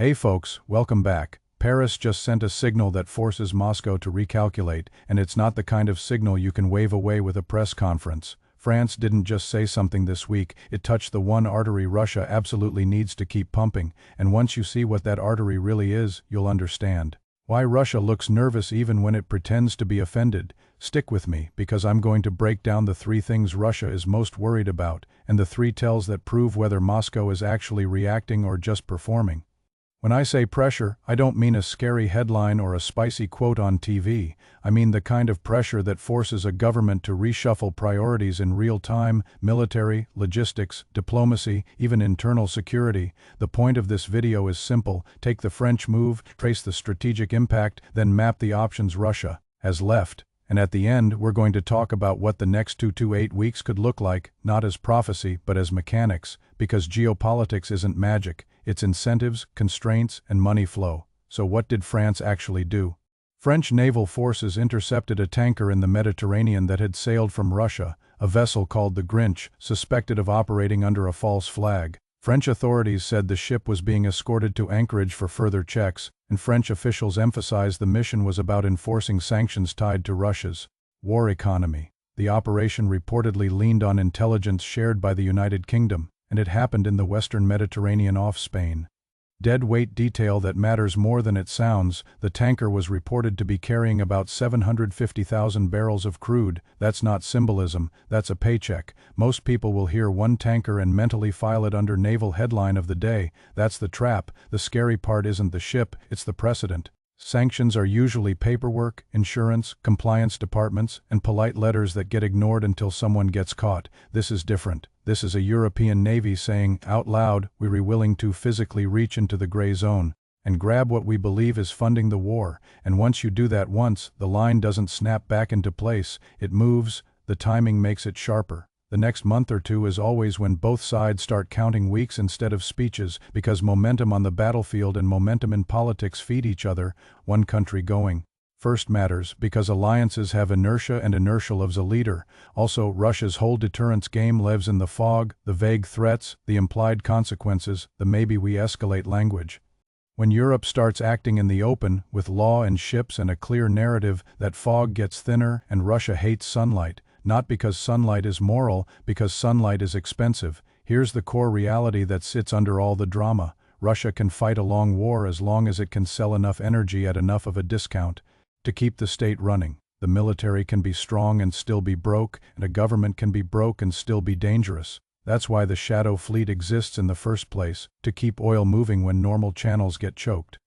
Hey folks, welcome back. Paris just sent a signal that forces Moscow to recalculate, and it's not the kind of signal you can wave away with a press conference. France didn't just say something this week, it touched the one artery Russia absolutely needs to keep pumping, and once you see what that artery really is, you'll understand why Russia looks nervous even when it pretends to be offended. Stick with me, because I'm going to break down the three things Russia is most worried about, and the three tells that prove whether Moscow is actually reacting or just performing. When I say pressure, I don't mean a scary headline or a spicy quote on TV. I mean the kind of pressure that forces a government to reshuffle priorities in real time: military, logistics, diplomacy, even internal security. The point of this video is simple: take the French move, trace the strategic impact, then map the options Russia has left. And at the end, we're going to talk about what the next 2 to 8 weeks could look like, not as prophecy, but as mechanics, because geopolitics isn't magic, it's incentives, constraints, and money flow. So what did France actually do? French naval forces intercepted a tanker in the Mediterranean that had sailed from Russia, a vessel called the Grinch, suspected of operating under a false flag. French authorities said the ship was being escorted to Anchorage for further checks, and French officials emphasized the mission was about enforcing sanctions tied to Russia's war economy. The operation reportedly leaned on intelligence shared by the United Kingdom, and it happened in the western Mediterranean off Spain. Dead weight detail that matters more than it sounds: the tanker was reported to be carrying about 750,000 barrels of crude. That's not symbolism, that's a paycheck. Most people will hear one tanker and mentally file it under naval headline of the day. That's the trap. The scary part isn't the ship, it's the precedent. Sanctions are usually paperwork, insurance, compliance departments, and polite letters that get ignored until someone gets caught. This is different. This is a European Navy saying, out loud, we're willing to physically reach into the gray zone and grab what we believe is funding the war. And once you do that once, the line doesn't snap back into place, it moves. The timing makes it sharper. The next month or two is always when both sides start counting weeks instead of speeches, because momentum on the battlefield and momentum in politics feed each other. One country going first matters, because alliances have inertia, and inertia loves a leader. Also, Russia's whole deterrence game lives in the fog, the vague threats, the implied consequences, the maybe we escalate language. When Europe starts acting in the open, with law and ships and a clear narrative, that fog gets thinner, and Russia hates sunlight. Not because sunlight is moral, because sunlight is expensive. Here's the core reality that sits under all the drama: Russia can fight a long war as long as it can sell enough energy at enough of a discount to keep the state running. The military can be strong and still be broke, and a government can be broke and still be dangerous. That's why the shadow fleet exists in the first place, to keep oil moving when normal channels get choked.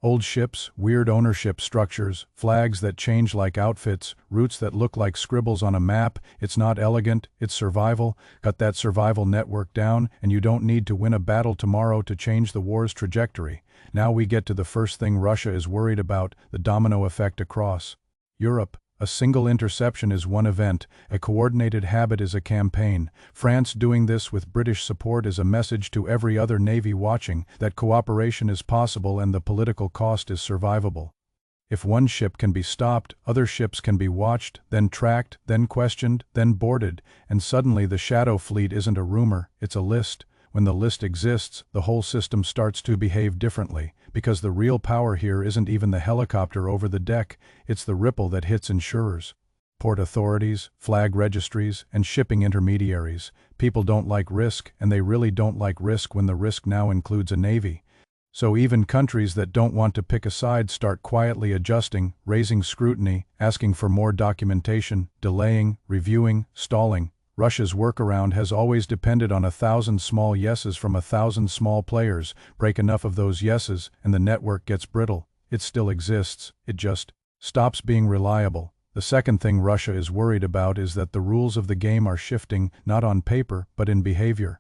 Old ships, weird ownership structures, flags that change like outfits, routes that look like scribbles on a map. It's not elegant, it's survival. Cut that survival network down, and you don't need to win a battle tomorrow to change the war's trajectory. Now we get to the first thing Russia is worried about: the domino effect across Europe. A single interception is one event, a coordinated habit is a campaign. France doing this with British support is a message to every other navy watching that cooperation is possible and the political cost is survivable. If one ship can be stopped, other ships can be watched, then tracked, then questioned, then boarded, and suddenly the shadow fleet isn't a rumor, it's a list. When the list exists, the whole system starts to behave differently, because the real power here isn't even the helicopter over the deck, it's the ripple that hits insurers, port authorities, flag registries, and shipping intermediaries. People don't like risk, and they really don't like risk when the risk now includes a navy. So even countries that don't want to pick a side start quietly adjusting, raising scrutiny, asking for more documentation, delaying, reviewing, stalling. Russia's workaround has always depended on 1,000 small yeses from 1,000 small players. Break enough of those yeses, and the network gets brittle. It still exists, it just stops being reliable. The second thing Russia is worried about is that the rules of the game are shifting, not on paper, but in behavior.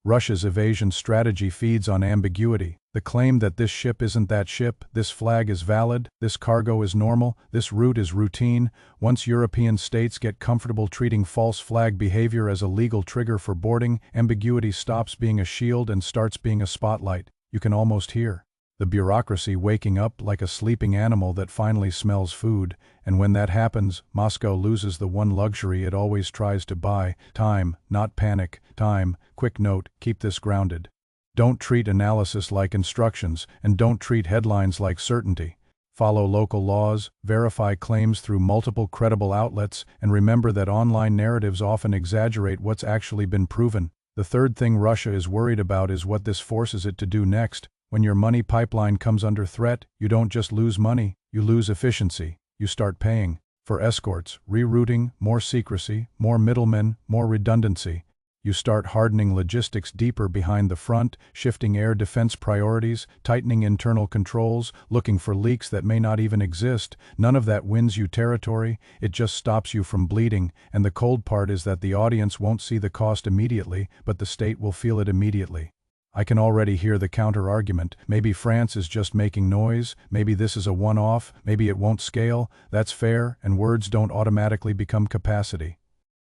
Russia's evasion strategy feeds on ambiguity. The claim that this ship isn't that ship, this flag is valid, this cargo is normal, this route is routine. Once European states get comfortable treating false flag behavior as a legal trigger for boarding, ambiguity stops being a shield and starts being a spotlight. You can almost hear the bureaucracy waking up like a sleeping animal that finally smells food, and when that happens, Moscow loses the one luxury it always tries to buy: time, not panic, time. Quick note, keep this grounded. Don't treat analysis like instructions, and don't treat headlines like certainty. Follow local laws, verify claims through multiple credible outlets, and remember that online narratives often exaggerate what's actually been proven. The third thing Russia is worried about is what this forces it to do next. When your money pipeline comes under threat, you don't just lose money, you lose efficiency. You start paying for escorts, rerouting, more secrecy, more middlemen, more redundancy. You start hardening logistics deeper behind the front, shifting air defense priorities, tightening internal controls, looking for leaks that may not even exist. None of that wins you territory, it just stops you from bleeding, and the cold part is that the audience won't see the cost immediately, but the state will feel it immediately. I can already hear the counter-argument. Maybe France is just making noise, maybe this is a one-off, maybe it won't scale. That's fair, and words don't automatically become capacity.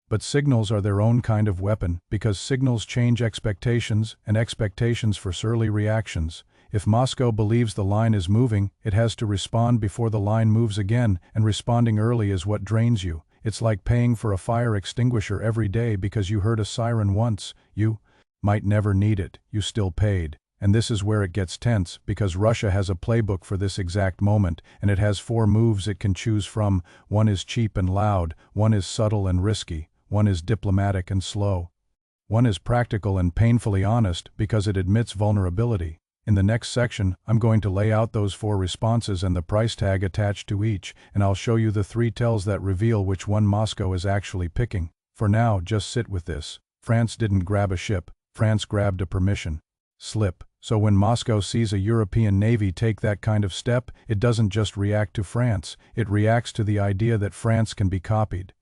But signals are their own kind of weapon, because signals change expectations, and expectations force early reactions. If Moscow believes the line is moving, it has to respond before the line moves again, and responding early is what drains you. It's like paying for a fire extinguisher every day because you heard a siren once. You might never need it, you still paid. And this is where it gets tense, because Russia has a playbook for this exact moment, and it has 4 moves it can choose from. One is cheap and loud, one is subtle and risky, one is diplomatic and slow. One is practical and painfully honest because it admits vulnerability. In the next section, I'm going to lay out those 4 responses and the price tag attached to each, and I'll show you the 3 tells that reveal which one Moscow is actually picking. For now, just sit with this. France didn't grab a ship, France grabbed a permission slip. So when Moscow sees a European navy take that kind of step, it doesn't just react to France, it reacts to the idea that France can be copied.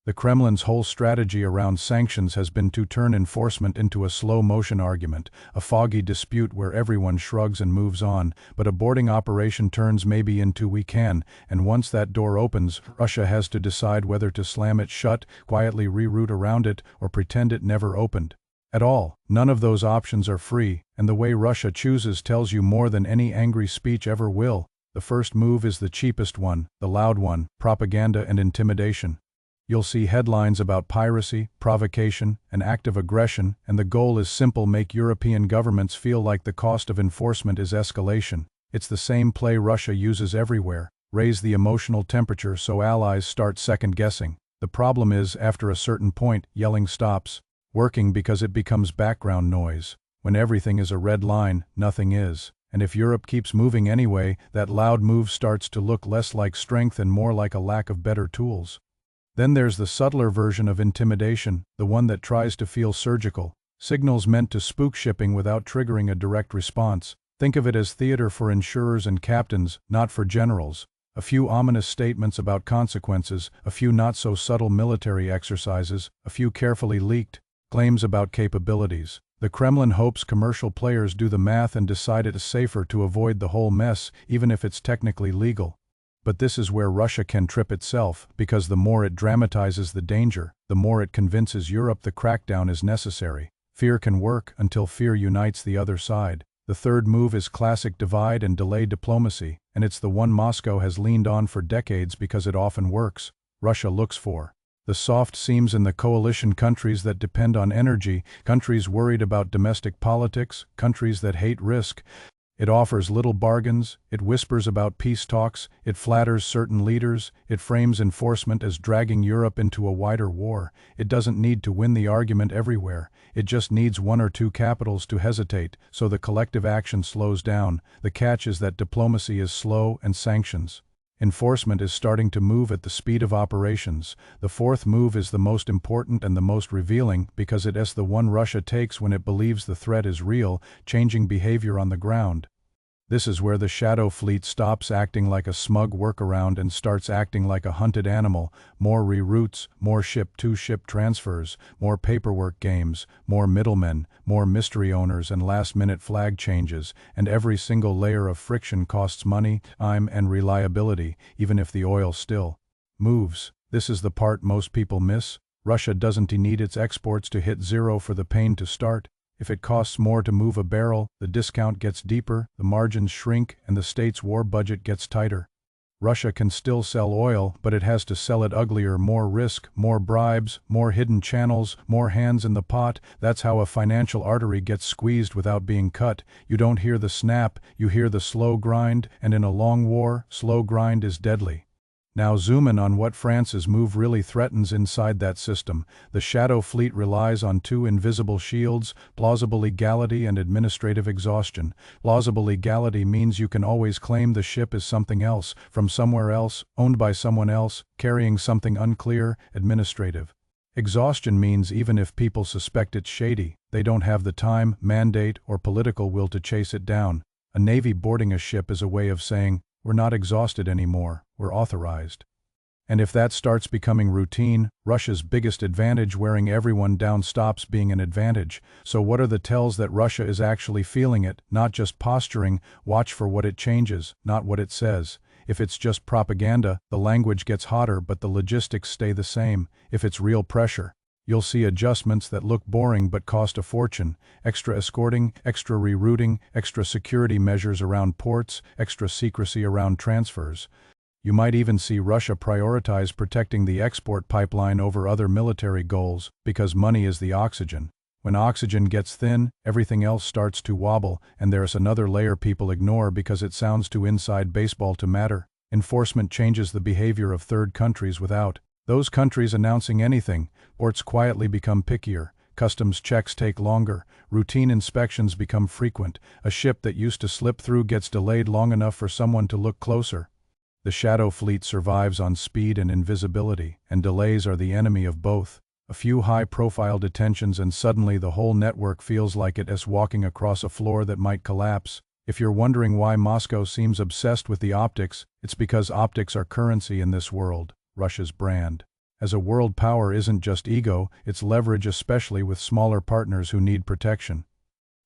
The Kremlin's whole strategy around sanctions has been to turn enforcement into a slow-motion argument, a foggy dispute where everyone shrugs and moves on, but a boarding operation turns maybe into we can, and once that door opens, Russia has to decide whether to slam it shut, quietly reroute around it, or pretend it never opened. At all, none of those options are free, and the way Russia chooses tells you more than any angry speech ever will. The first move is the cheapest one, the loud one, propaganda and intimidation. You'll see headlines about piracy, provocation, and active aggression, and the goal is simple: make European governments feel like the cost of enforcement is escalation. It's the same play Russia uses everywhere: raise the emotional temperature so allies start second-guessing. The problem is, after a certain point, yelling stops working because it becomes background noise. When everything is a red line, nothing is. And if Europe keeps moving anyway, that loud move starts to look less like strength and more like a lack of better tools. Then there's the subtler version of intimidation, the one that tries to feel surgical. Signals meant to spook shipping without triggering a direct response. Think of it as theater for insurers and captains, not for generals. A few ominous statements about consequences, a few not-so-subtle military exercises, a few carefully leaked claims about capabilities. The Kremlin hopes commercial players do the math and decide it is safer to avoid the whole mess, even if it's technically legal. But this is where Russia can trip itself, because the more it dramatizes the danger, the more it convinces Europe the crackdown is necessary. Fear can work until fear unites the other side. The third move is classic divide and delay diplomacy, and it's the one Moscow has leaned on for decades because it often works. Russia looks for the soft seams in the coalition countries that depend on energy, countries worried about domestic politics, countries that hate risk. It offers little bargains, it whispers about peace talks, it flatters certain leaders, it frames enforcement as dragging Europe into a wider war. It doesn't need to win the argument everywhere, it just needs 1 or 2 capitals to hesitate, so the collective action slows down. The catch is that diplomacy is slow and sanctions. Enforcement is starting to move at the speed of operations. The fourth move is the most important and the most revealing because it is the one Russia takes when it believes the threat is real, changing behavior on the ground. This is where the shadow fleet stops acting like a smug workaround and starts acting like a hunted animal. More reroutes, more ship-to-ship transfers, more paperwork games, more middlemen, more mystery owners and last-minute flag changes, and every single layer of friction costs money, time, and reliability, even if the oil still moves. This is the part most people miss. Russia doesn't need its exports to hit zero for the pain to start. If it costs more to move a barrel, the discount gets deeper, the margins shrink, and the state's war budget gets tighter. Russia can still sell oil, but it has to sell it uglier, more risk, more bribes, more hidden channels, more hands in the pot. That's how a financial artery gets squeezed without being cut. You don't hear the snap, you hear the slow grind, and in a long war, slow grind is deadly. Now zoom in on what France's move really threatens inside that system. The shadow fleet relies on two invisible shields: plausible legality and administrative exhaustion. Plausible legality means you can always claim the ship is something else, from somewhere else, owned by someone else, carrying something unclear. Administrative exhaustion means even if people suspect it's shady, they don't have the time, mandate, or political will to chase it down. A navy boarding a ship is a way of saying, "We're not exhausted anymore, we're authorized." And if that starts becoming routine, Russia's biggest advantage, wearing everyone down, stops being an advantage. So what are the tells that Russia is actually feeling it, not just posturing? Watch for what it changes, not what it says. If it's just propaganda, the language gets hotter but the logistics stay the same. If it's real pressure, you'll see adjustments that look boring but cost a fortune: extra escorting, extra rerouting, extra security measures around ports, extra secrecy around transfers. You might even see Russia prioritize protecting the export pipeline over other military goals, because money is the oxygen. When oxygen gets thin, everything else starts to wobble, and there's another layer people ignore because it sounds too inside baseball to matter. Enforcement changes the behavior of third countries without those countries announcing anything. Ports quietly become pickier, customs checks take longer, routine inspections become frequent. A ship that used to slip through gets delayed long enough for someone to look closer. The shadow fleet survives on speed and invisibility, and delays are the enemy of both. A few high-profile detentions and suddenly the whole network feels like it is walking across a floor that might collapse. If you're wondering why Moscow seems obsessed with the optics, it's because optics are currency in this world. Russia's brand as a world power isn't just ego, it's leverage, especially with smaller partners who need protection.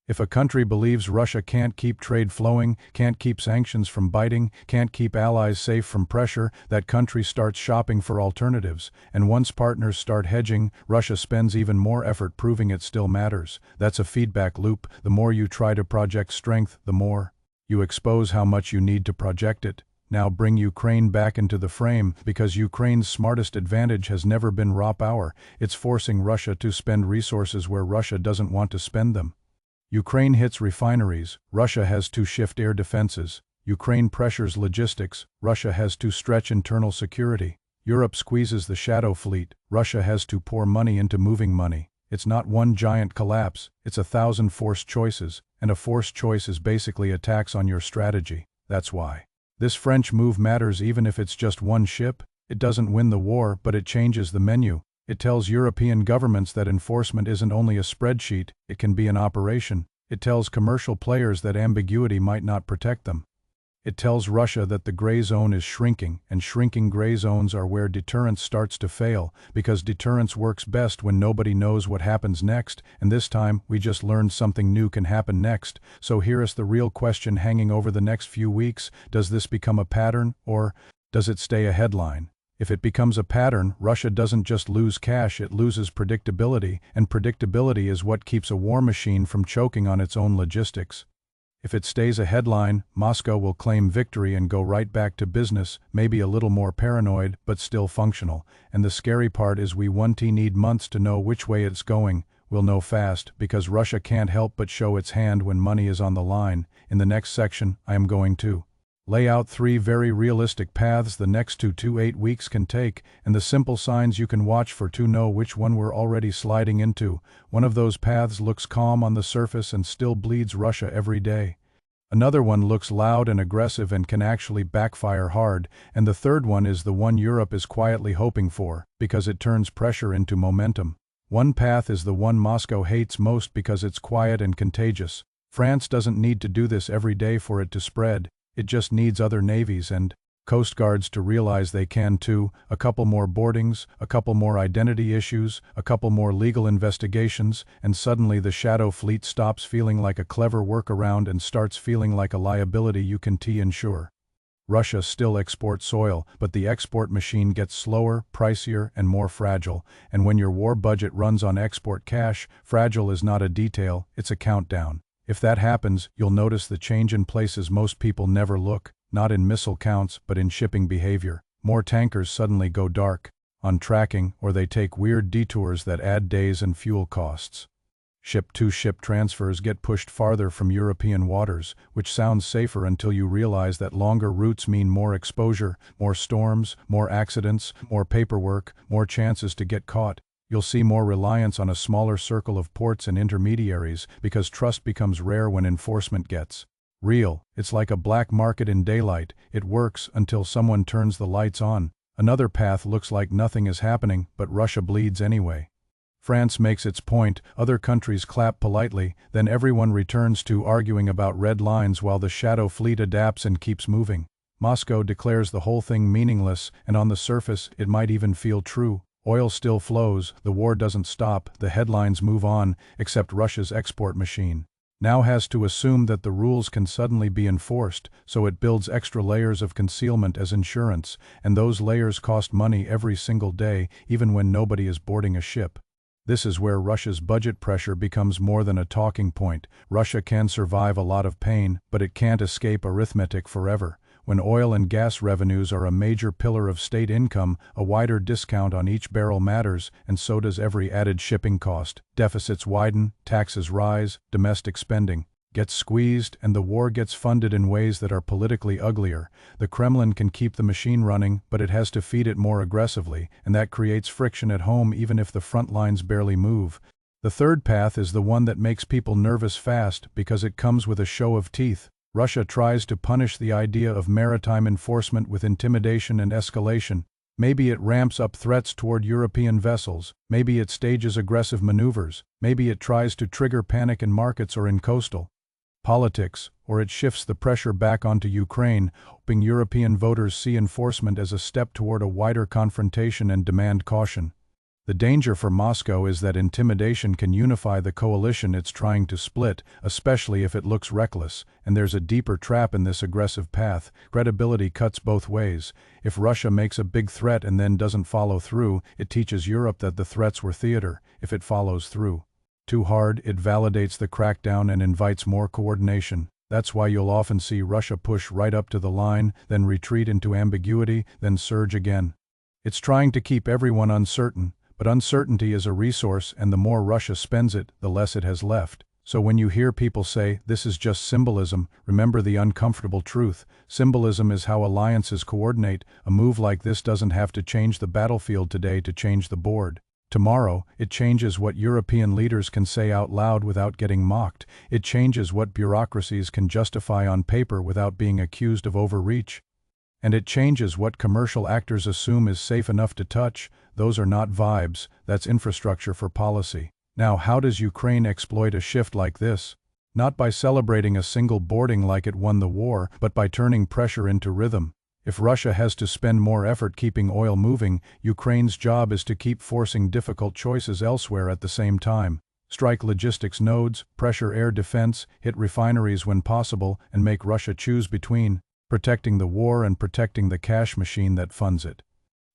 If a country believes Russia can't keep trade flowing, can't keep sanctions from biting, can't keep allies safe from pressure, that country starts shopping for alternatives. And once partners start hedging, Russia spends even more effort proving it still matters. That's a feedback loop. The more you try to project strength, the more you expose how much you need to project it. Now bring Ukraine back into the frame, because Ukraine's smartest advantage has never been raw power. It's forcing Russia to spend resources where Russia doesn't want to spend them. Ukraine hits refineries, Russia has to shift air defenses. Ukraine pressures logistics, Russia has to stretch internal security. Europe squeezes the shadow fleet, Russia has to pour money into moving money. It's not one giant collapse, it's 1,000 forced choices, and a forced choice is basically a tax on your strategy. That's why this French move matters. Even if it's just one ship, it doesn't win the war, but it changes the menu. It tells European governments that enforcement isn't only a spreadsheet, it can be an operation. It tells commercial players that ambiguity might not protect them. It tells Russia that the gray zone is shrinking, and shrinking gray zones are where deterrence starts to fail, because deterrence works best when nobody knows what happens next, and this time we just learned something new can happen next. So here is the real question hanging over the next few weeks: does this become a pattern, or does it stay a headline? If it becomes a pattern, Russia doesn't just lose cash, it loses predictability, and predictability is what keeps a war machine from choking on its own logistics. If it stays a headline, Moscow will claim victory and go right back to business, maybe a little more paranoid, but still functional. And the scary part is we won't need months to know which way it's going. We'll know fast, because Russia can't help but show its hand when money is on the line. In the next section, I am going to lay out 3 very realistic paths the next 2 to 8 weeks can take, and the simple signs you can watch for to know which one we're already sliding into. One of those paths looks calm on the surface and still bleeds Russia every day. Another one looks loud and aggressive and can actually backfire hard, and the third one is the one Europe is quietly hoping for, because it turns pressure into momentum. One path is the one Moscow hates most because it's quiet and contagious. France doesn't need to do this every day for it to spread. It just needs other navies and coast guards to realize they can too. A couple more boardings, a couple more identity issues, a couple more legal investigations, and suddenly the shadow fleet stops feeling like a clever workaround and starts feeling like a liability you can insure. Russia still exports oil, but the export machine gets slower, pricier, and more fragile. And when your war budget runs on export cash, fragile is not a detail, it's a countdown. If that happens, you'll notice the change in places most people never look. not in missile counts but in shipping behavior. More tankers suddenly go dark on tracking, or they take weird detours that add days and fuel costs. Ship-to-ship transfers get pushed farther from European waters, which sounds safer until you realize that longer routes mean more exposure, more storms, more accidents, more paperwork, more chances to get caught. You'll see more reliance on a smaller circle of ports and intermediaries because trust becomes rare when enforcement gets real. It's like a black market in daylight. It works until someone turns the lights on. Another path looks like nothing is happening, but Russia bleeds anyway. France makes its point, other countries clap politely, then everyone returns to arguing about red lines while the shadow fleet adapts and keeps moving. Moscow declares the whole thing meaningless, and on the surface it might even feel true. Oil still flows, the war doesn't stop, the headlines move on, except Russia's export machine now has to assume that the rules can suddenly be enforced, so it builds extra layers of concealment as insurance, and those layers cost money every single day, even when nobody is boarding a ship. This is where Russia's budget pressure becomes more than a talking point. Russia can survive a lot of pain, but it can't escape arithmetic forever. When oil and gas revenues are a major pillar of state income, a wider discount on each barrel matters, and so does every added shipping cost. Deficits widen, taxes rise, domestic spending gets squeezed, and the war gets funded in ways that are politically uglier. The Kremlin can keep the machine running, but it has to feed it more aggressively, and that creates friction at home even if the front lines barely move. The third path is the one that makes people nervous fast because it comes with a show of teeth. Russia tries to punish the idea of maritime enforcement with intimidation and escalation. Maybe it ramps up threats toward European vessels, maybe it stages aggressive maneuvers, maybe it tries to trigger panic in markets or in coastal politics, or it shifts the pressure back onto Ukraine, hoping European voters see enforcement as a step toward a wider confrontation and demand caution. The danger for Moscow is that intimidation can unify the coalition it's trying to split, especially if it looks reckless, and there's a deeper trap in this aggressive path. Credibility cuts both ways. If Russia makes a big threat and then doesn't follow through, it teaches Europe that the threats were theater. If it follows through too hard, it validates the crackdown and invites more coordination. That's why you'll often see Russia push right up to the line, then retreat into ambiguity, then surge again. It's trying to keep everyone uncertain, but uncertainty is a resource, and the more Russia spends it, the less it has left. So when you hear people say, this is just symbolism, remember the uncomfortable truth. Symbolism is how alliances coordinate. A move like this doesn't have to change the battlefield today to change the board. Tomorrow, it changes what European leaders can say out loud without getting mocked. It changes what bureaucracies can justify on paper without being accused of overreach. And it changes what commercial actors assume is safe enough to touch. Those are not vibes, that's infrastructure for policy. Now, how does Ukraine exploit a shift like this? Not by celebrating a single boarding like it won the war, but by turning pressure into rhythm. If Russia has to spend more effort keeping oil moving, Ukraine's job is to keep forcing difficult choices elsewhere at the same time. Strike logistics nodes, pressure air defense, hit refineries when possible, and make Russia choose between protecting the war and protecting the cash machine that funds it.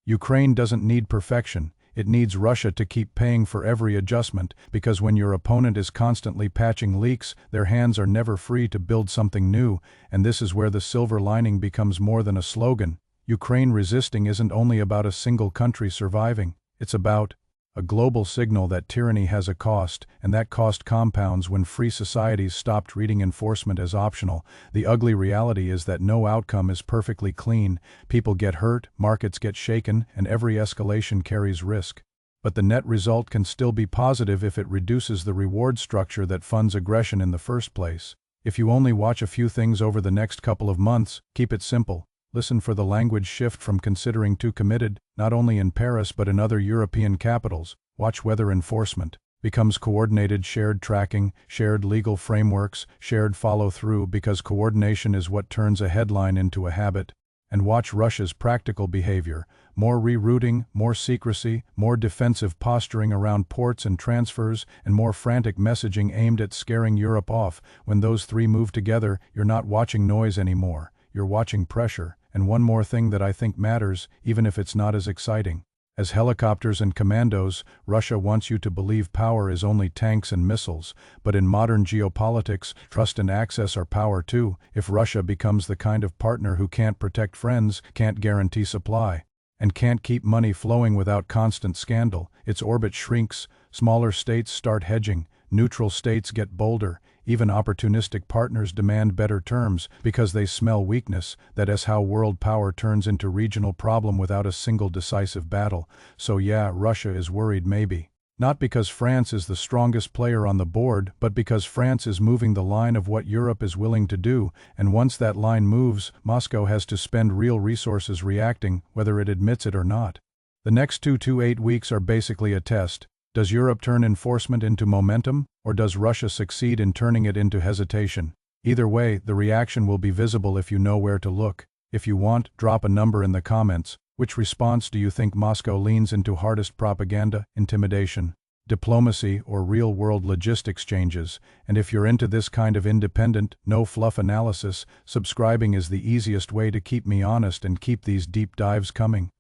Ukraine doesn't need perfection. It needs Russia to keep paying for every adjustment, because when your opponent is constantly patching leaks, their hands are never free to build something new, and this is where the silver lining becomes more than a slogan. Ukraine resisting isn't only about a single country surviving, it's about a global signal that tyranny has a cost, and that cost compounds when free societies stopped treating enforcement as optional. The ugly reality is that no outcome is perfectly clean. People get hurt, markets get shaken, and every escalation carries risk. But the net result can still be positive if it reduces the reward structure that funds aggression in the first place. If you only watch a few things over the next couple of months, keep it simple. Listen for the language shift from considering too committed, not only in Paris but in other European capitals. Watch whether enforcement becomes coordinated shared tracking, shared legal frameworks, shared follow-through, because coordination is what turns a headline into a habit. And watch Russia's practical behavior. More rerouting, more secrecy, more defensive posturing around ports and transfers, and more frantic messaging aimed at scaring Europe off. When those three move together, you're not watching noise anymore. You're watching pressure. And one more thing that I think matters, even if it's not as exciting. As helicopters and commandos, Russia wants you to believe power is only tanks and missiles, but in modern geopolitics, trust and access are power too. If Russia becomes the kind of partner who can't protect friends, can't guarantee supply, and can't keep money flowing without constant scandal, its orbit shrinks, smaller states start hedging, neutral states get bolder, even opportunistic partners demand better terms because they smell weakness. That is how world power turns into regional problem without a single decisive battle. So yeah, Russia is worried maybe. Not because France is the strongest player on the board, but because France is moving the line of what Europe is willing to do, and once that line moves, Moscow has to spend real resources reacting, whether it admits it or not. The next 2 to 8 weeks are basically a test. Does Europe turn enforcement into momentum, or does Russia succeed in turning it into hesitation? Either way, the reaction will be visible if you know where to look. If you want, drop a number in the comments. Which response do you think Moscow leans into hardest: propaganda, intimidation, diplomacy, or real-world logistics changes? And if you're into this kind of independent, no-fluff analysis, subscribing is the easiest way to keep me honest and keep these deep dives coming.